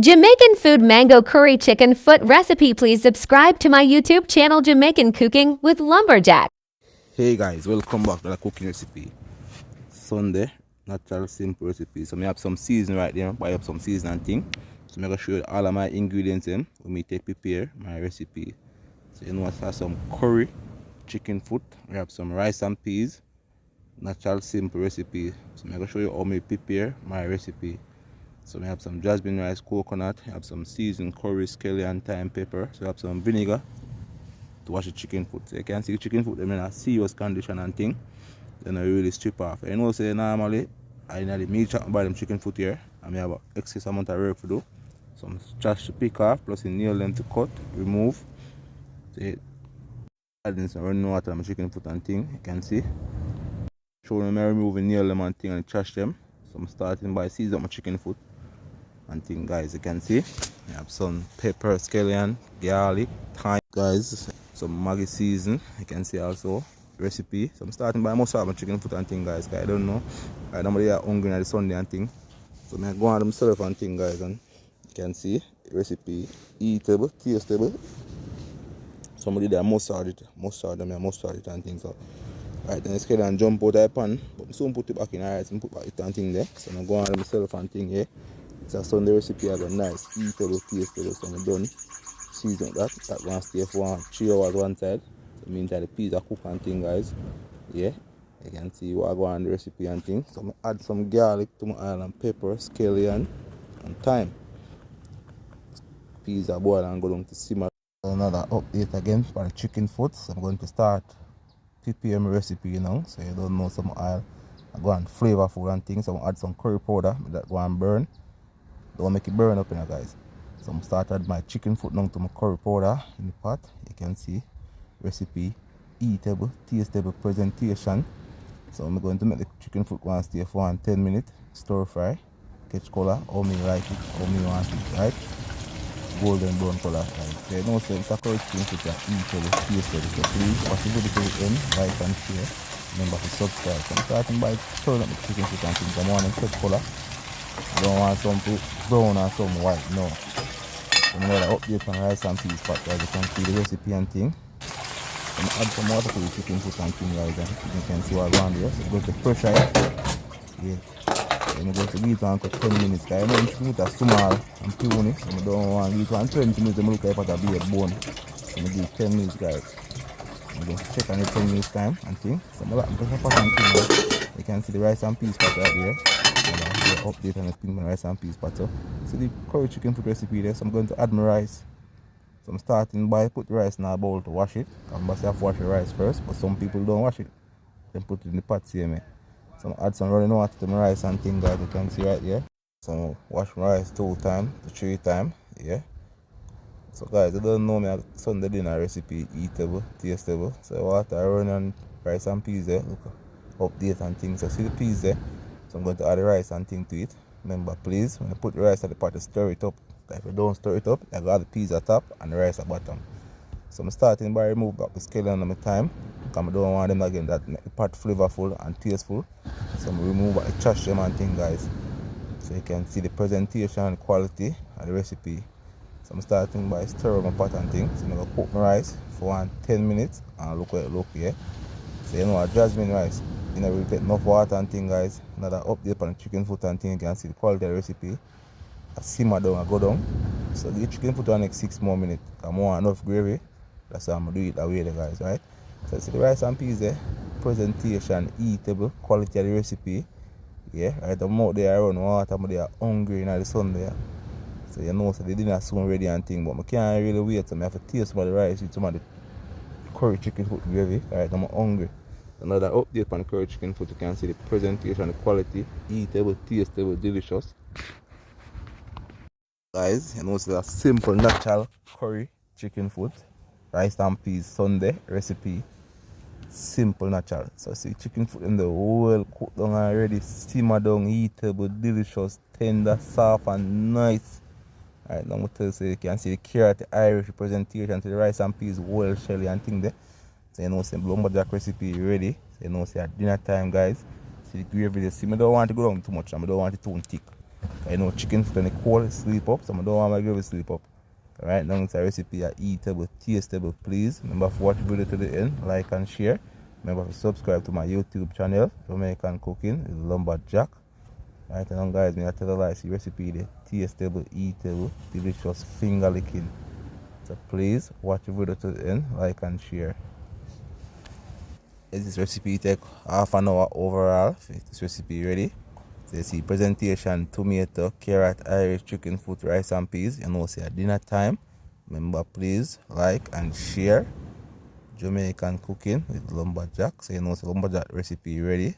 Jamaican food mango curry chicken foot recipe. Please subscribe to my YouTube channel Jamaican Cooking with Lumberjack. Hey guys, welcome back to the cooking recipe. Sunday, natural simple recipe. So I have some season right there, buy up some season and thing. So I'm gonna show you all of my ingredients in when me take prepare my recipe. So you know I have some curry, chicken foot, we have some rice and peas, natural simple recipe. So I'm gonna show you how me prepare my recipe. So we have some jasmine rice, coconut, I have some seasoned curry, scallion, thyme, pepper. So I have some vinegar to wash the chicken foot. So you can see the chicken foot them in a serious condition and thing. Then I really strip off. You know say normally I need the meat chop by them chicken foot here and I have an excess amount of work to do. Some trash to pick off plus the nail them to cut, remove. So adding some running water on my chicken foot and thing, you can see. Showing me removing nail them and thing and trash them. So I'm starting by season up my chicken foot and thing guys, you can see. I have some pepper, scallion, garlic, thyme guys, some Maggi season, you can see also recipe. So I'm starting by most of my chicken foot and thing guys, I don't know. I don't are hungry on the Sunday and thing. So I go on myself and thing guys, and you can see recipe eatable, tasteable. Somebody there mustard it and things. So right then it's kind of jump out of the pan, but soon put it back in alright and put back it and thing there. So I go on myself and thing here. It's a Sunday recipe I got nice, eatable, tasteable, so I'm done. Season that one stay for 3 hours one side. So meantime the peas are cooked and thing guys. Yeah, you can see what I go on the recipe and thing. So I add some garlic to my oil and pepper, scallion and thyme. Peas are boiled and go down to simmer. Another update again for the chicken foot. So I'm going to start prepare my recipe now. So you don't know some oil. I go and flavorful and things. So I add some curry powder that go and burn. Don't make it burn up in here guys. So I'm started my chicken foot now to my curry powder in the pot. You can see recipe, eatable, tasteable presentation. So I'm going to make the chicken foot go and stay for 10 minutes. Stir fry, catch color, how me like it, how me want it, right? Golden brown color. Right? So you know so it's a curry chicken foot that eatable, tasteable. So please watch the video to the end, like and share. Remember to subscribe. So I'm starting by turning up the chicken foot and things. I'm on catch color. I don't want some brown or some white, no. So I'm going to update on rice and peas pot guys. You can see the recipe and thing. I'm add some water to the chicken foot and thing guys. And you can see what's on there. So I'm going to pressure it. Yeah. So I'm going to leave it on for 10 minutes. Guys. I know the chicken foot is small and puny. So I don't want to leave it on 20 minutes. I'm look like a beard bone. So I'm going to give 10 minutes guys. I'm going to check on the 10 minutes time and thing. So I'm going to pressure pot and thing. You can see the rice and peas pot right there. Update on the pink rice and peas pot. So the curry chicken foot recipe there. So I'm going to add my rice. So I'm starting by put the rice in a bowl to wash it. I'm going to have to wash the rice first, but some people don't wash it. Then put it in the pot same. So I'm add some running water to my rice and thing guys, you can see right here. So I wash my rice 2 times to 3 times. Yeah. So guys, you don't know me a Sunday dinner recipe, eatable, tasteable. So water run on rice and peas there. Look, update and things. So see the peas there. So I'm going to add the rice and thing to it. Remember please, when you put the rice at the pot, stir it up. If you don't stir it up, I got the peas at top and the rice at bottom. So I'm starting by remove back the scallion on my time. Because I don't want them again that make the pot flavorful and tasteful. So I'm remove back the trash them and thing guys. So you can see the presentation and quality of the recipe. So I'm starting by stirring my pot and things. So I'm going to cook my rice for 10 minutes and look what it look here. So you know a jasmine rice. You know, really take enough water and thing guys. Another update on the chicken foot and thing, you can see the quality of the recipe. I simmer down, I go down. So the chicken foot on next 6 more minutes. I want enough gravy. That's how I'm gonna do it that way there guys, right? So see the rice and peas there. Presentation, eatable, quality of the recipe. Yeah, right. I'm out there around water, I'm there hungry in the sun there. So you know so the dinner soon ready and thing, but I can't really wait, so I have to taste some of the rice with some of the curry chicken foot gravy. Alright, I'm hungry. Another update on curry chicken foot, you can see the presentation, the quality, eatable, tasteable, delicious. Guys, you know it's a simple natural curry chicken foot, rice and peas Sunday recipe. Simple natural. So see chicken foot in the well cooked down already, simmer down, eatable, delicious, tender, soft and nice. Alright, now I'm going to tell you so you can see the carrot, the Irish presentation to the rice and peas, well shelly and thing there. So you know say lumberjack recipe ready. So you know say at dinner time guys. See the gravy there. See, I don't want to go down too much, I don't want it too thick. I know chicken foot when it cold sleep up, so I don't want my gravy sleep up. Right now it's a recipe a eatable, tastable. Please remember to watch the video to the end, like and share. Remember to subscribe to my YouTube channel, Jamaican Cooking with Lumberjack. Right now guys, me I tell you the recipe the tastable, eatable, delicious finger licking. So please watch the video to the end, like and share. This recipe take half an hour overall. This recipe ready. So you see presentation, tomato, carrot, Irish chicken foot, rice and peas. You know say at dinner time. Remember please like and share. Jamaican Cooking with Lumberjack. So you know say Lumberjack recipe ready.